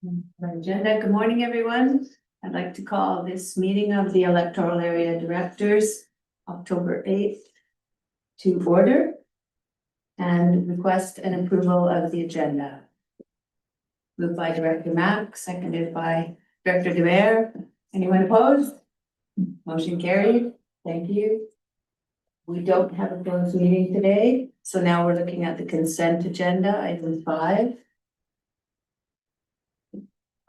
Agenda. Good morning, everyone. I'd like to call this meeting of the electoral area directors, October 8th, to order and request an approval of the agenda. Moved by Director Mack, seconded by Director DeBear. Anyone opposed? Motion carried. Thank you. We don't have a closed meeting today, so now we're looking at the consent agenda, item 5.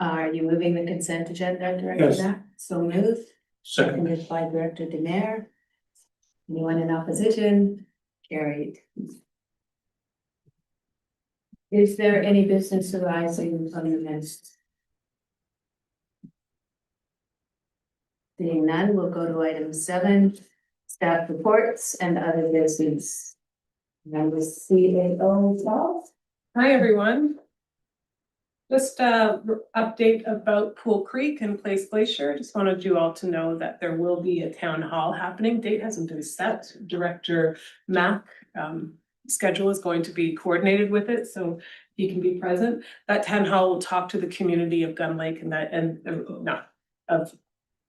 Are you moving the consent agenda, Director Yes. Mack? So moved. Second. Seconded by Director Demare. Anyone in opposition? Carried. Is there any business arising from the minutes? Seeing none, we'll go to item 7, staff reports and other business. Number CAO 12. Hi, everyone. Just update about Pool Creek and Place Glacier. Just wanted you all to know that there will be a town hall happening. Date hasn't been set. Director Mack schedule is going to be coordinated with it, so he can be present. That town hall will talk to the community of Gun Lake of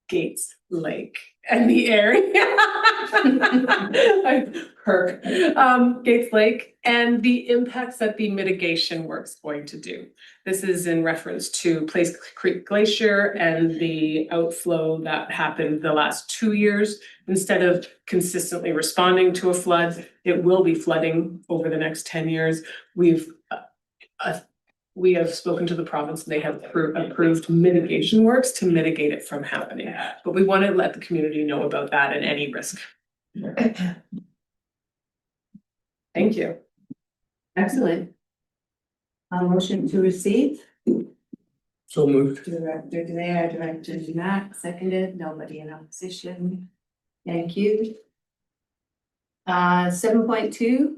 Gates Lake and the area. Gates Lake and the impacts that the mitigation work's going to do. This is in reference to Place Creek Glacier and the outflow that happened the last 2 years. Instead of consistently responding to a flood, it will be flooding over the next 10 years. We have spoken to the province and they have approved mitigation works to mitigate it from happening. But we want to let the community know about that and any risk. Thank you. Excellent. A motion to receive. So moved. Director Demare, Director Mack, seconded. Nobody in opposition. Thank you. 7.2.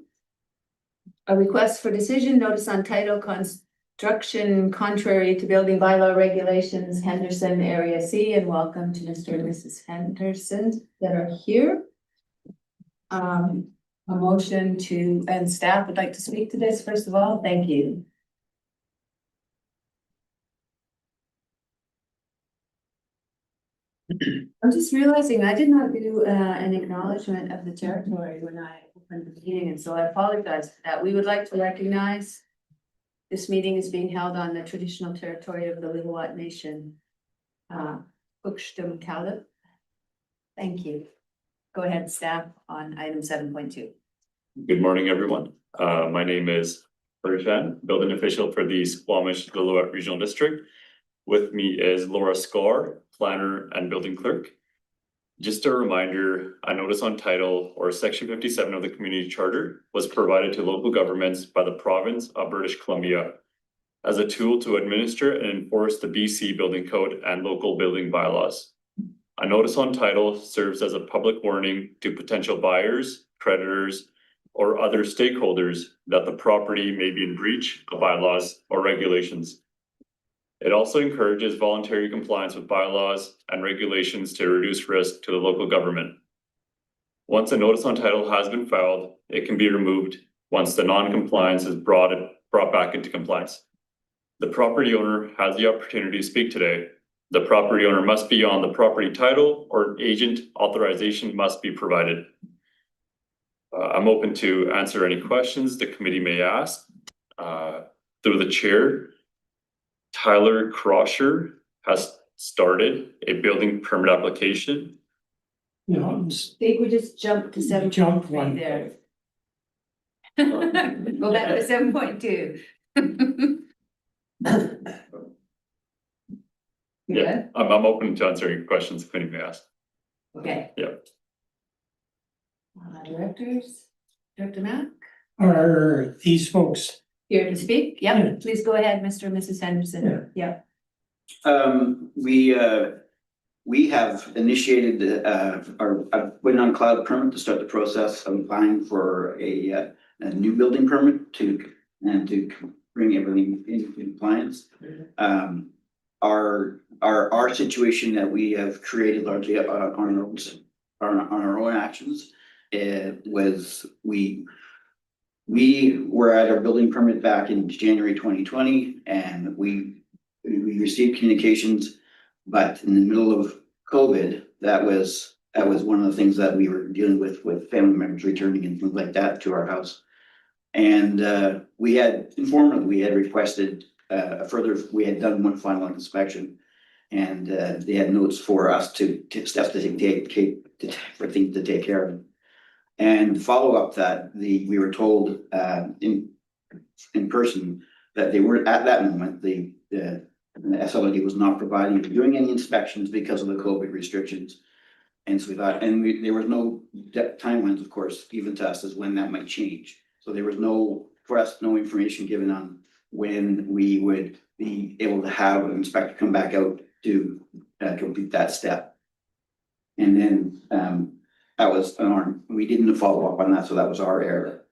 A request for decision notice on title construction contrary to building bylaw regulations, Henderson Area C, and welcome to Mr. and Mrs. Henderson that are here. A motion to, and staff would like to speak to this first of all. Thank you. I'm just realizing I did not do an acknowledgement of the territory when I opened the meeting, and so I apologize for that. We would like to recognize this meeting is being held on the traditional territory of the Lillooet Nation, Squamish-Lillooet. Thank you. Go ahead, staff, on item 7.2. Good morning, everyone. My name is Shan, building official for the Squamish-Lillooet Regional District. With me is Laura Scar, planner and building clerk. Just a reminder, a notice on title or section 57 of the community charter was provided to local governments by the province of British Columbia as a tool to administer and enforce the BC building code and local building bylaws. A notice on title serves as a public warning to potential buyers, creditors, or other stakeholders that the property may be in breach of bylaws or regulations. It also encourages voluntary compliance with bylaws and regulations to reduce risk to the local government. Once a notice on title has been filed, it can be removed once the non-compliance is brought back into compliance. The property owner has the opportunity to speak today. The property owner must be on the property title or agent authorization must be provided. I'm open to answer any questions the committee may ask. Through the chair, Tyler Crosher has started a building permit application. No, I think we just jumped to 7.3 jump one. there. Go back to 7.2. Yeah, I'm open to answering questions if anybody asks. Okay. Yeah. Directors, Director Mack, Are these folks? here to speak? Yep, Yeah. please go ahead, Mr. and Mrs. Henderson. Yeah. We have initiated went on cloud permit to start the process of applying for a new building permit to bring everything into compliance. Our situation that we have created largely on our own actions was we were at our building permit back in January 2020, and we we received communications, but in the middle of COVID, that was one of the things that we were dealing with family members returning and things like that to our house. And we had informed them, we had requested we had done one final inspection. And they had notes for us to steps for things to take care of. And follow up that we were told in person that they weren't at that moment, the SLOD was not doing any inspections because of the COVID restrictions. And so we thought, there was no timelines, of course, given to us as when that might change. So there was no information given on when we would be able to have an inspector come back out to complete that step. And then that was we didn't follow up on that, so that was our error.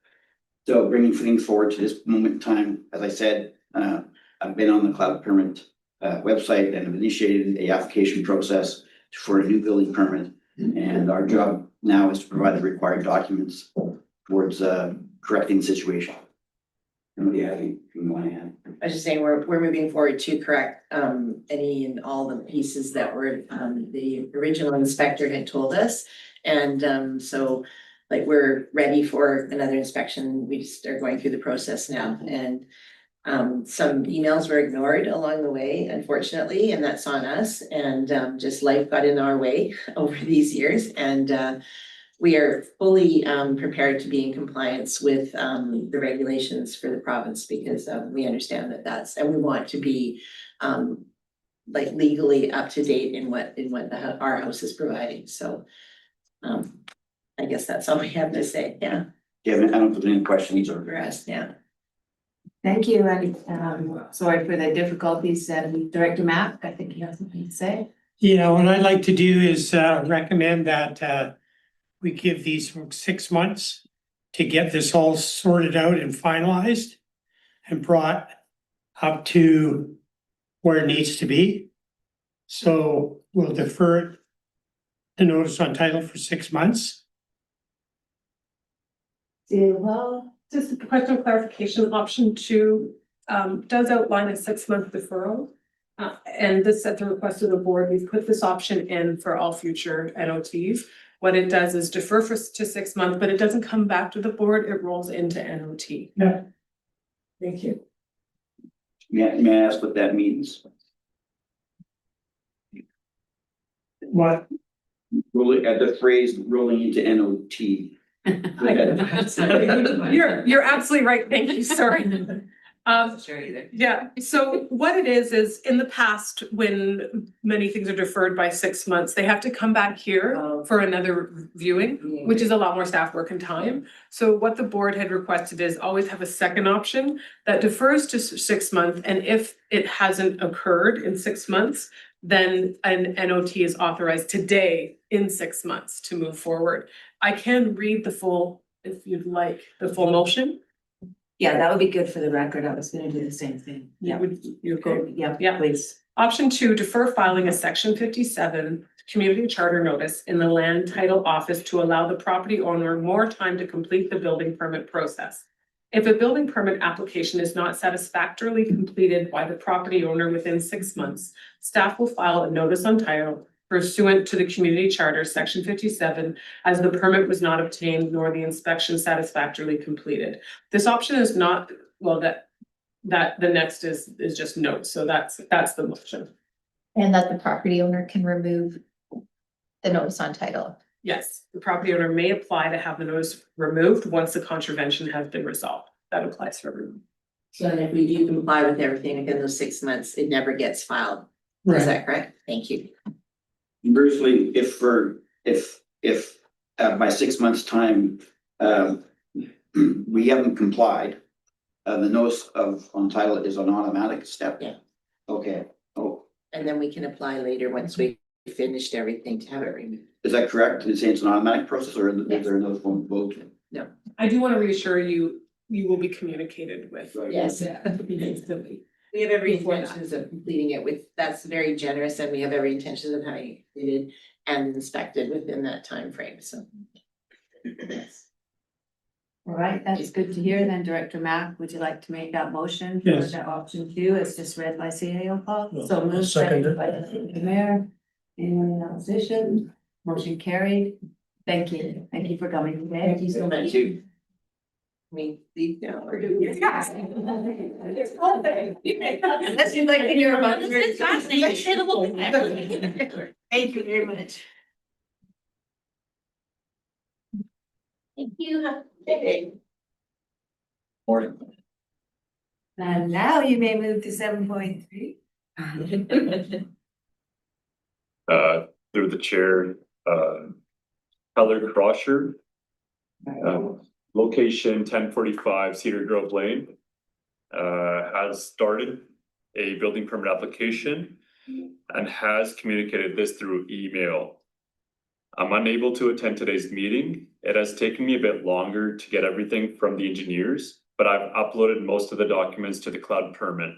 So bringing things forward to this moment in time, as I said, I've been on the cloud permit website and have initiated a application process for a new building permit. And our job now is to provide the required documents towards correcting the situation. Anybody have anything you want to add? I was just saying, we're moving forward to correct any and all the pieces that were the original inspector had told us. And so like we're ready for another inspection. We just are going through the process now. And some emails were ignored along the way, unfortunately, and that's on us. And just life got in our way over these years. And we are fully prepared to be in compliance with the regulations for the province, because we understand and we want to be like legally up to date in what our house is providing. So I guess that's all we have to say. Yeah. Yeah, I don't know if there's any questions or. For us, yeah. Thank you, and sorry for the difficulties, Director Mack, I think you have something to say. Yeah, what I'd like to do is recommend that we give these folks 6 months to get this all sorted out and finalized and brought up to where it needs to be. So we'll defer the notice on title for 6 months. Well, Just a question of clarification, option 2 does outline a 6-month deferral. And this at the request of the board, we've put this option in for all future NOTs. What it does is defer to 6 months, but it doesn't come back to the board, it rolls into NOT. Yeah. Thank you. May I ask what that means? What? Rolling at the phrase rolling into NOT. Go ahead. You're absolutely right, thank you, sorry. Sure either. Yeah, so what it is in the past, when many things are deferred by 6 months, they have to come back here for another viewing, which is a lot more staff work and time. So what the board had requested is always have a second option that defers to 6 months, and if it hasn't occurred in 6 months, then an NOT is authorized today in 6 months to move forward. I can read the full, if you'd like, the full motion. yeah, that would be good for the record, I was gonna do the same thing. Yeah, You go. yeah, Yeah. please. Option 2, defer filing a section 57 community charter notice in the land title office to allow the property owner more time to complete the building permit process. If a building permit application is not satisfactorily completed by the property owner within 6 months, staff will file a notice on title pursuant to the community charter, section 57, as the permit was not obtained nor the inspection satisfactorily completed. This option is not, well, that the next is just notes, so that's the motion. And that the property owner can remove the notice on title. Yes, the property owner may apply to have the notice removed once the contravention has been resolved. That applies for everyone. So then if we do comply with everything within those 6 months, it never gets filed. Is that correct? Thank you. Conversely, if by 6 months' time, we haven't complied, the notice on title is an automatic step? Yeah. Okay, And then we can apply later once we finished everything to have it removed. is that correct? Did it say it's an automatic process, or is there another form of vote? I do want to reassure you, you will be communicated with. Yes. Instantly. We have every Before that. intentions of completing it with, that's very generous, and we have every intention of having it completed and inspected within that time frame. So. Yes. All right, that's good to hear. Then Director Mack, would you like to make that motion? For Yes. that option 2, it's just read by CAO Paul. So I'll moved, second seconded by the mayor. Anyone in opposition? Motion carried. Thank you. Thank you for coming today. Thank you so much. Thank you. We leave now or do Unless you'd like to hear about it. Thank you very much. Thank you. Hey. And now you may move to 7.3. Through the chair, Heather Crosher. Location 1045 Cedar Grove Lane. Has started a building permit application and has communicated this through email. I'm unable to attend today's meeting. It has taken me a bit longer to get everything from the engineers, but I've uploaded most of the documents to the cloud permit.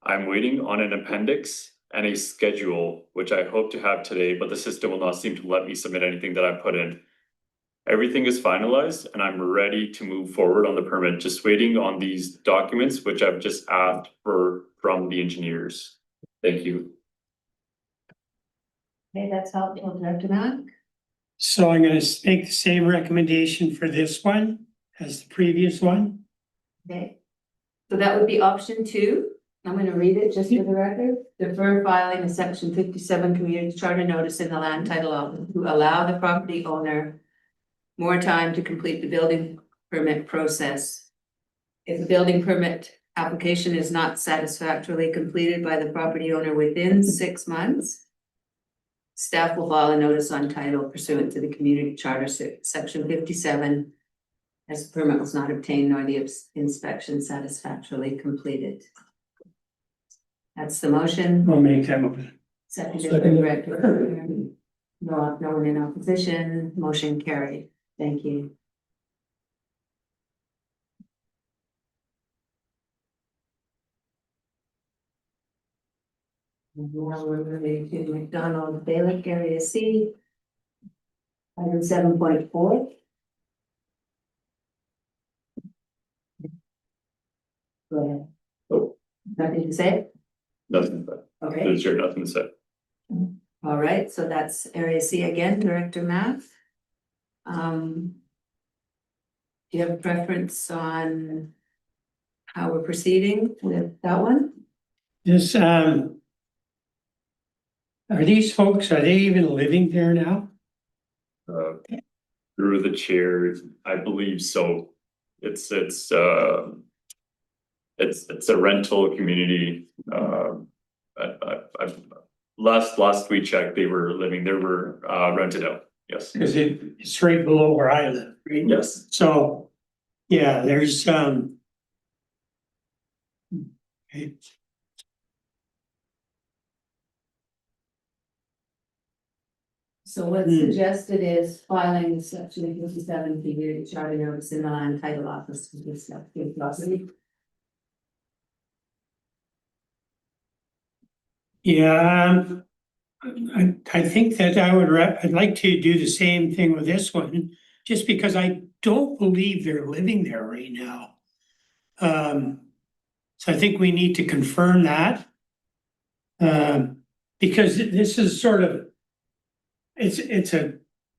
I'm waiting on an appendix and a schedule, which I hope to have today, but the system will not seem to let me submit anything that I put in. Everything is finalized and I'm ready to move forward on the permit, just waiting on these documents, which I've just asked for from the engineers. Thank you. Okay, that's helpful, Director Mack. So I'm gonna make the same recommendation for this one as the previous one. Okay. So that would be option 2. I'm gonna read it just for the record. Defer filing a section 57 community charter notice in the land title office to allow the property owner more time to complete the building permit process. If the building permit application is not satisfactorily completed by the property owner within 6 months, staff will file a notice on title pursuant to the community charter section 57, as the permit was not obtained nor the inspection satisfactorily completed. That's the motion. I'll make that motion. Seconded by Director. No one in opposition, motion carried. Thank you. And now we're moving to McDonald Bailick Area C. Item 7.4. Go ahead. Oh. Nothing to say? Nothing, but Okay. there's sure nothing to say. All right, so that's Area C again, Director Math. Do you have a preference on how we're proceeding with that one? This, are these folks, are they even living there now? Through the chair, I believe so. It's a rental community. Last we checked, they were living, they were rented out, yes. Cause it's right below where I live, right? Yes. So, yeah, there's, okay. So what's suggested is filing section 57 community charter notice in the land title office to this stuff. Yeah, I think that I'd like to do the same thing with this one, just because I don't believe they're living there right now. So I think we need to confirm that. Because this is sort of, it's a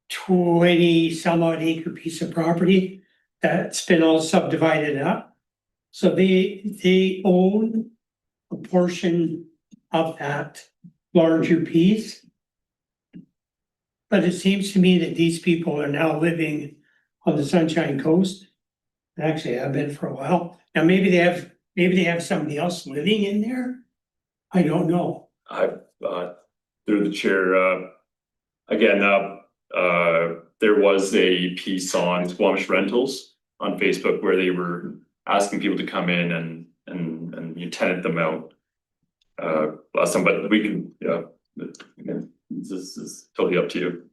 20 some odd acre piece of property that's been all subdivided up. So they own a portion of that larger piece. But it seems to me that these people are now living on the Sunshine Coast. Actually, I've been for a while. Now, maybe they have somebody else living in there. I don't know. Through the chair, again, there was a piece on Squamish Rentals on Facebook where they were asking people to come in and you tenant them out. Last time, but we can, this is totally up to you.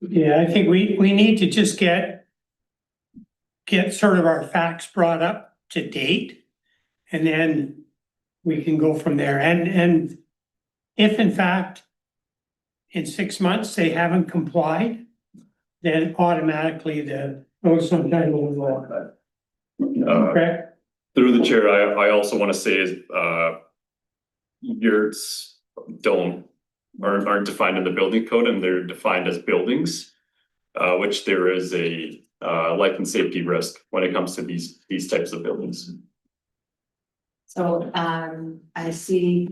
Yeah, I think we need to just get sort of our facts brought up to date. And then we can go from there. And if in fact, in 6 months, they haven't complied, then automatically the notice on title of law. Correct? Through the chair, I also wanna say is, yurts aren't defined in the building code and they're defined as buildings. Which there is a life and safety risk when it comes to these types of buildings. So, I see,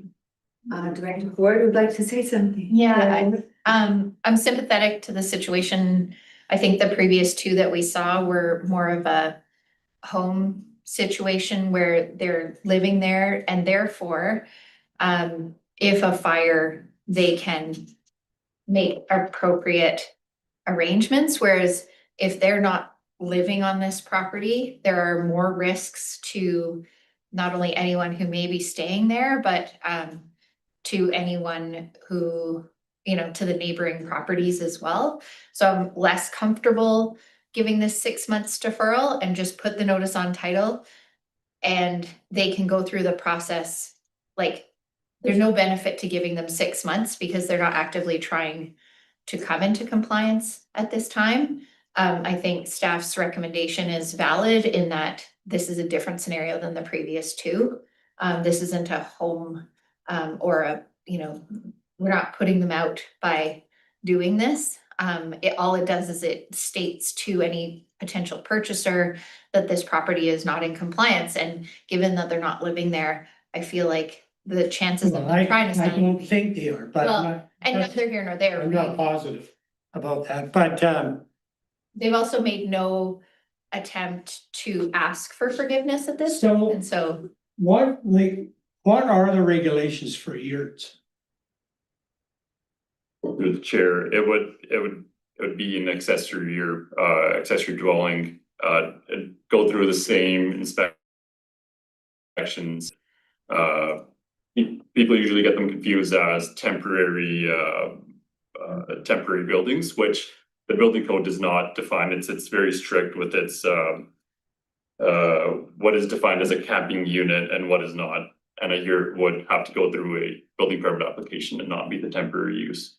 Director Ford would like to say something. Yeah, I'm sympathetic to the situation. I think the previous two that we saw were more of a home situation where they're living there and therefore, if a fire, they can make appropriate arrangements, whereas if they're not living on this property, there are more risks to not only anyone who may be staying there, but to anyone who, you know, to the neighboring properties as well. So I'm less comfortable giving this 6 months deferral and just put the notice on title. And they can go through the process, like, there's no benefit to giving them 6 months because they're not actively trying to come into compliance at this time. I think staff's recommendation is valid in that this is a different scenario than the previous two. This isn't a home, or a, you know, we're not putting them out by doing this. All it does is it states to any potential purchaser that this property is not in compliance, and given that they're not living there, I feel like the chances of Well, them trying to I sell. don't think they are, but Well, and neither here nor there. I'm not positive about that, but They've also made no attempt to ask for forgiveness at this, So- and so what are the regulations for yurts? Through the chair, it would be an accessory or accessory dwelling, and go through the same inspections. People usually get them confused as temporary buildings, which the building code does not define. It's very strict with its what is defined as a camping unit and what is not. And a yurt would have to go through a building permit application and not be the temporary use.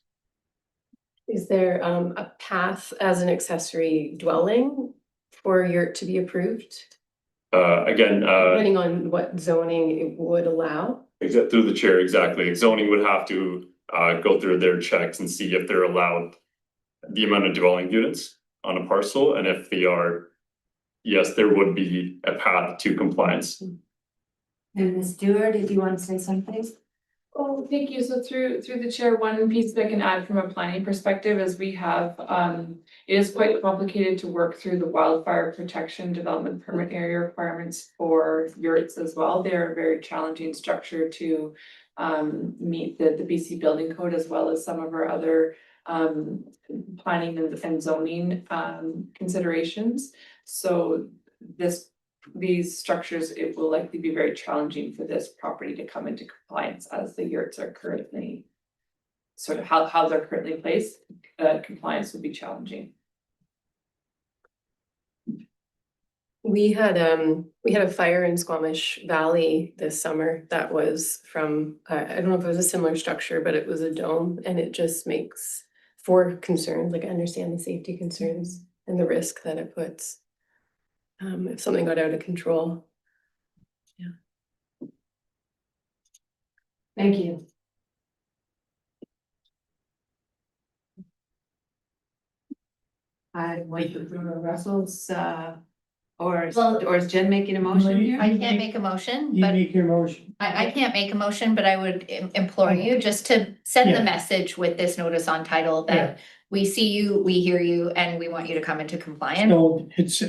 Is there a path as an accessory dwelling for yurt to be approved? Again, Depending on what zoning it would allow? except through the chair, exactly. Zoning would have to go through their checks and see if they're allowed the amount of dwelling units on a parcel, and if they are, yes, there would be a path to compliance. And Ms. Dewar, did you want to say something? Oh, thank you. So through the chair, one piece that I can add from a planning perspective is we have, it is quite complicated to work through the wildfire protection development permit area requirements for yurts as well. They're a very challenging structure to meet the BC building code as well as some of our other planning and zoning considerations. So these structures, it will likely be very challenging for this property to come into compliance as the yurts are currently sort of how they're currently placed. Compliance would be challenging. We had a fire in Squamish Valley this summer that was from, I don't know if it was a similar structure, but it was a dome, and it just makes for concerns, like I understand the safety concerns and the risk that it puts. If something got out of control. Thank you. I wait for Russell's, or is Jen making a motion here? I can't make a motion, You but make your motion. I can't make a motion, but I would implore you just to send Yeah. the message with this notice on title Yeah. that we see you, we hear you, and we want you to come into compliance. So it's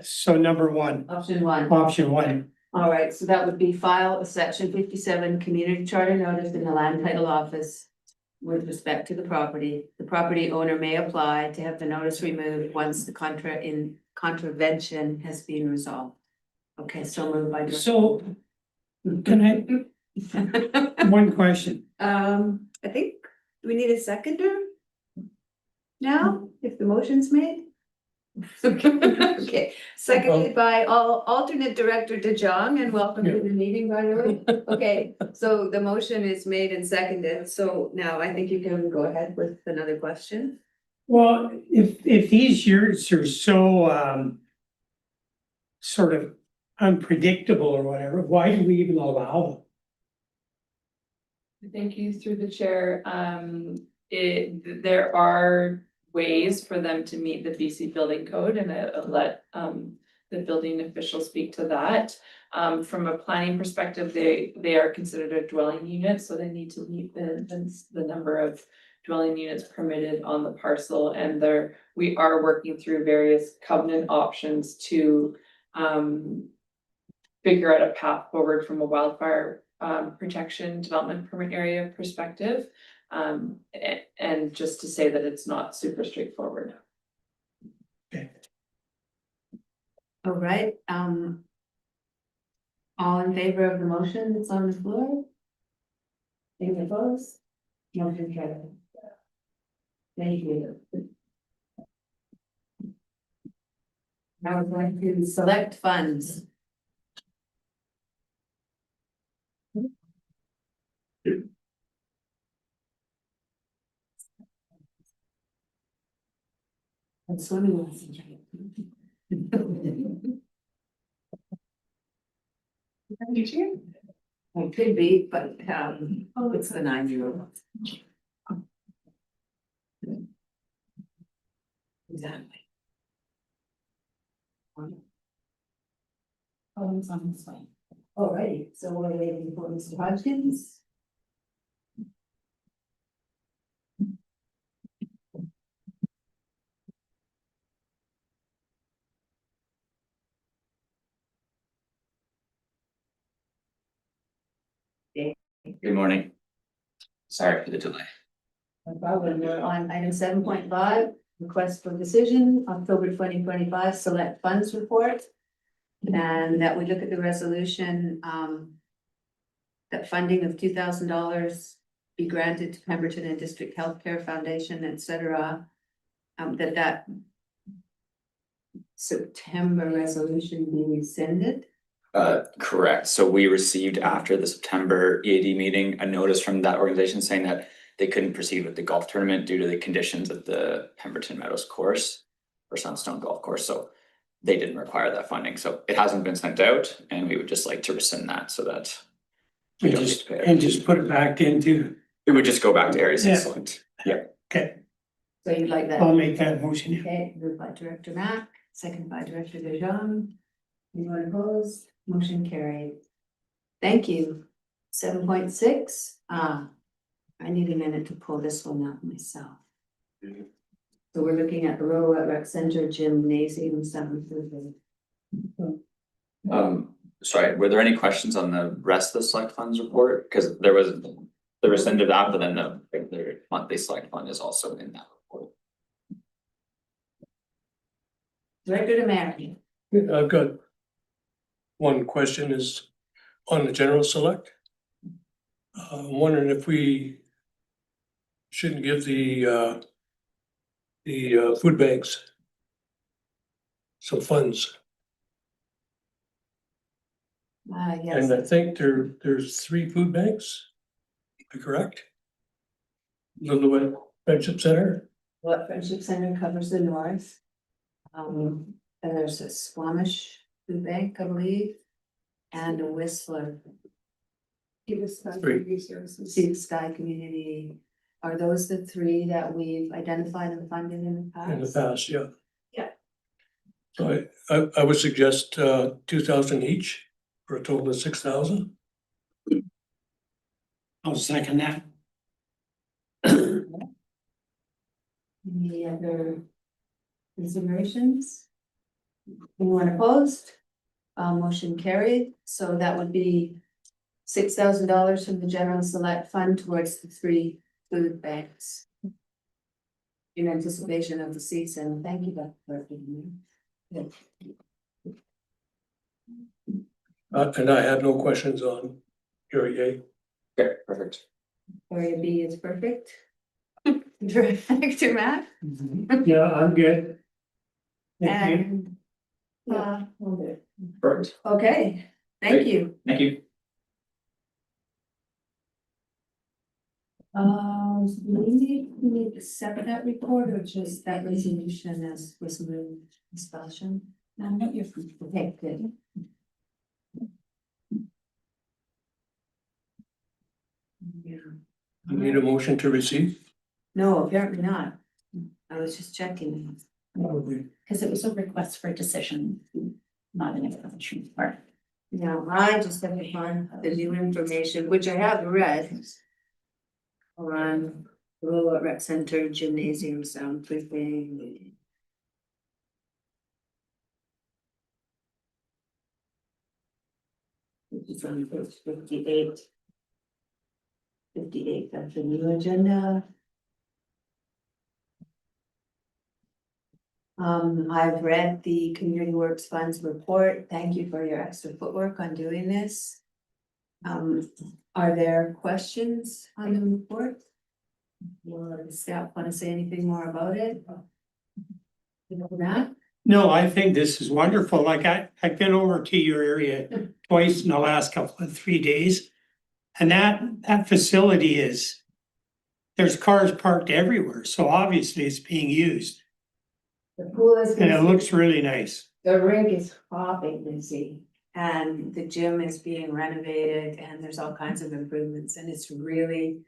so number one, Option one. option one. All right, so that would be file a section 57 community charter notice in the land title office with respect to the property. The property owner may apply to have the notice removed once the contravention has been resolved. Okay, so moved by. So can one question? I think, do we need a seconder? Now, if the motion's made? Okay, seconded by alternate director DeJong, and welcome to the meeting, by the way. Okay, so the motion is made and seconded, so now I think you can go ahead with another question. Well, if these years are so, sort of unpredictable or whatever, why do we even allow Thank you through the chair. There are ways for them to meet the BC building code and I'll let the building official speak to that. From a planning perspective, they are considered a dwelling unit, so they need to meet the number of dwelling units permitted on the parcel, and we are working through various covenant options to figure out a path forward from a wildfire protection development permit area perspective. And just to say that it's not super straightforward. All right, all in favor of the motion that's on the floor? Any opposed? Motion carried. Thank you. Now we're going to select funds. And swimming lessons. It could be, but it's the 9-year-old. Exactly. Oh, it's on this way. Alrighty, so we're waiting for Mr. Hodgkins. Good morning. Sorry for the delay. No problem. We're on item 7.5, request for decision, October 2025, select funds report. And that we look at the resolution, that funding of $2,000 be granted to Pemberton and District Healthcare Foundation, etc. That September resolution be rescinded. Correct. So we received after the September EAD meeting, a notice from that organization saying that they couldn't proceed with the golf tournament due to the conditions of the Pemberton Meadows course or Sunstone Golf Course. So they didn't require that funding. So it hasn't been sent out and we would just like to rescind that so that we don't need to pay and just put it back into, it would just go back to Aries Yeah. Excellent. Yeah. okay, So you'd like that? I'll make that motion. Okay, moved by Director Mack, second by Director Dejean. Anyone opposed? Motion carried. Thank you. 7.6, I need a minute to pull this one out myself. So we're looking at the Lillooet Rec Center Gymnasium 7th. Sorry, were there any questions on the rest of the select funds report? Because there was the rescinded app, but then the regular monthly select fund is also in that report. Director Demery. I've got one question is on the general select. I'm wondering if we shouldn't give the food banks some funds. Yes, And I think there's 3 food banks, am I correct? Lillooet Friendship Center, what Friendship Center covers the north. And there's a Squamish food bank, I believe, and a Whistler. Three. Sea Sky Community. Are those the 3 that we've identified and funded in the past? in the past, yeah. Yeah. So I would suggest 2,000 each for a total of 6,000. I'll second that. Any other considerations? Anyone opposed? Motion carried, so that would be $6,000 from the general select fund towards the 3 food banks. In anticipation of the season, thank you, Dr. Clerk. And I have no questions on area Okay, perfect. Area B is perfect. Director Matt? Yeah, I'm good. Thank you. And, Perfect. okay, thank you. Thank you. do we need to separate that report or just that resolution as was moved, Ms. Belsham? No, not your, okay, good. Yeah. You need a motion to receive? No, apparently not. I was just checking. Because it was a request for decision, not an explanation part. No, I just have to find the new information, which I have read. On the Lillooet Rec Center Gymnasium soundproofing. Which is on page 58. 58, that's the new agenda. I've read the Community Works Funds report. Thank you for your extra footwork on doing this. Are there questions on the report? Or does staff want to say anything more about it? You know that? No, I think this is wonderful. Like I've been over to your area twice in the last couple of 3 days. And that facility is, there's cars parked everywhere, so obviously it's being used. The pool is. And it looks really nice. The rink is hopping, Lindsay, and the gym is being renovated and there's all kinds of improvements and it's really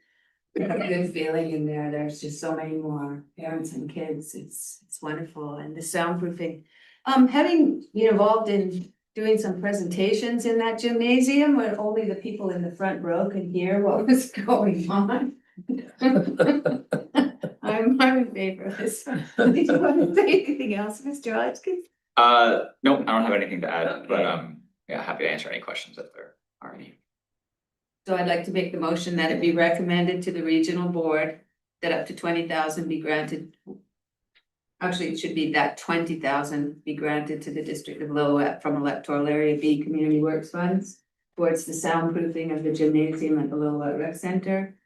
a good feeling in there. There's just so many more parents and kids. It's wonderful. And the soundproofing. Having been involved in doing some presentations in that gymnasium where only the people in the front row could hear what was going on. I'm in favor of this. Do you want to say anything else, Mr. Hodgkins? No, I don't have anything to add, but Okay. yeah, happy to answer any questions if there are any. So I'd like to make the motion that it be recommended to the regional board that up to 20,000 be granted. Actually, it should be that 20,000 be granted to the District of Lillooet from Electoral Area B Community Works Funds towards the soundproofing of the gymnasium at the Lillooet Rec Center.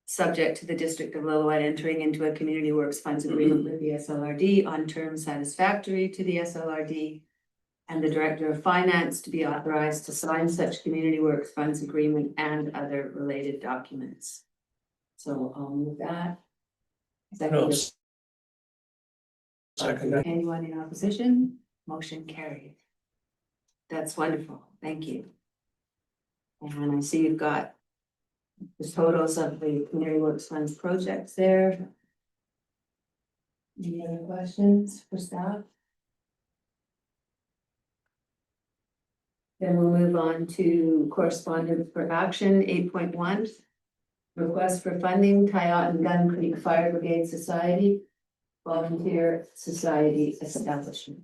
Subject to the District of Lillooet entering into a Community Works Funds agreement with the SLRD on terms satisfactory to the SLRD. And the Director of Finance to be authorized to sign such Community Works Funds agreement and other related documents. So I'll move that. No. Second. Second. Anyone in opposition? Motion carried. That's wonderful. Thank you. And I see you've got the totals of the Community Works Funds projects there. Any other questions for staff? Then we'll move on to correspondence for action, 8.1. Request for funding, Tyotin Gun Creek Fire Brigade Society, Volunteer Society Establishment.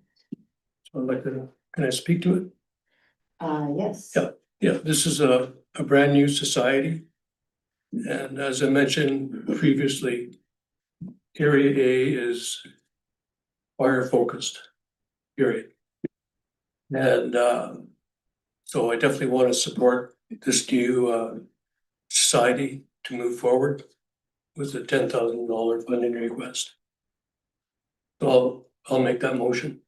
So I'd like to, can I speak to it? Yes. Yeah. Yeah, this is a brand new society. And as I mentioned previously, Area A is fire focused, period. And so I definitely want to support this new society to move forward with a $10,000 funding request. So I'll make that motion.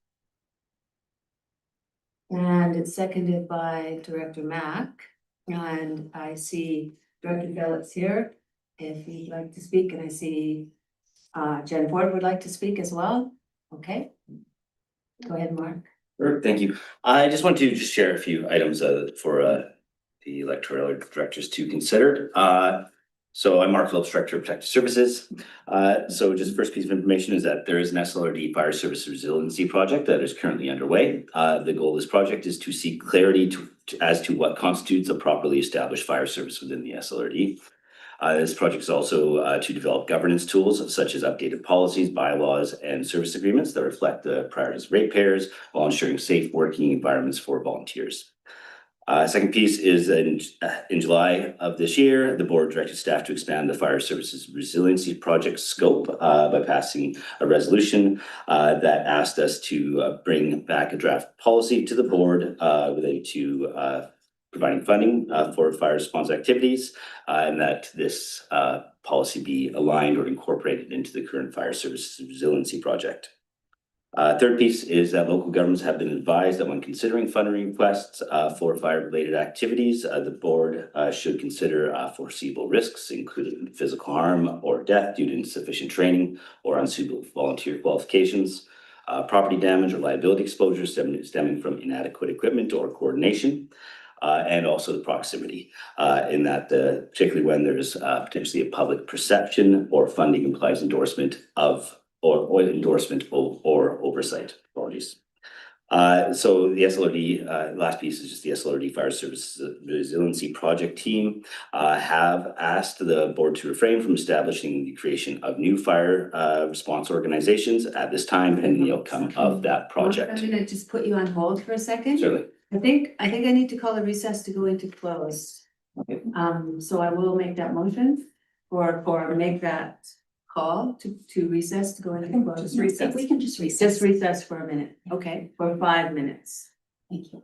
And it's seconded by Director Mack, and I see Director Phillips here, if he'd like to speak, and I see Jen Ford would like to speak as well. Okay. Go ahead, Mark. Sure, thank you. I just want to just share a few items for the electoral directors to consider. So I'm Mark Phillips, Director of Protective Services. So just first piece of information is that there is an SLRD Fire Service Resiliency Project that is currently underway. The goal of this project is to seek clarity as to what constitutes a properly established fire service within the SLRD. This project is also to develop governance tools such as updated policies, bylaws, and service agreements that reflect the priorities of ratepayers while ensuring safe working environments for volunteers. Second piece is in July of this year, the board directed staff to expand the Fire Services Resiliency Project scope by passing a resolution that asked us to bring back a draft policy to the board related to providing funding for fire response activities, and that this policy be aligned or incorporated into the current Fire Services Resiliency Project. Third piece is that local governments have been advised that when considering funding requests for fire-related activities, the board should consider foreseeable risks, including physical harm or death due to insufficient training or unsuitable volunteer qualifications, property damage or liability exposure stemming from inadequate equipment or coordination, and also the proximity, in that particularly when there's potentially a public perception or funding implies endorsement of or endorsement or oversight. Apologies. So the SLRD, last piece is just the SLRD Fire Services Resiliency Project team have asked the board to refrain from establishing the creation of new fire response organizations at this time pending the outcome of that project. I'm gonna just put you on hold for a second. Certainly. I think I need to call a recess to go into close. Okay. So I will make that motion or make that call to recess to go into close. Just recess. If we can just recess. Just recess for a minute, okay, for 5 minutes. Thank you.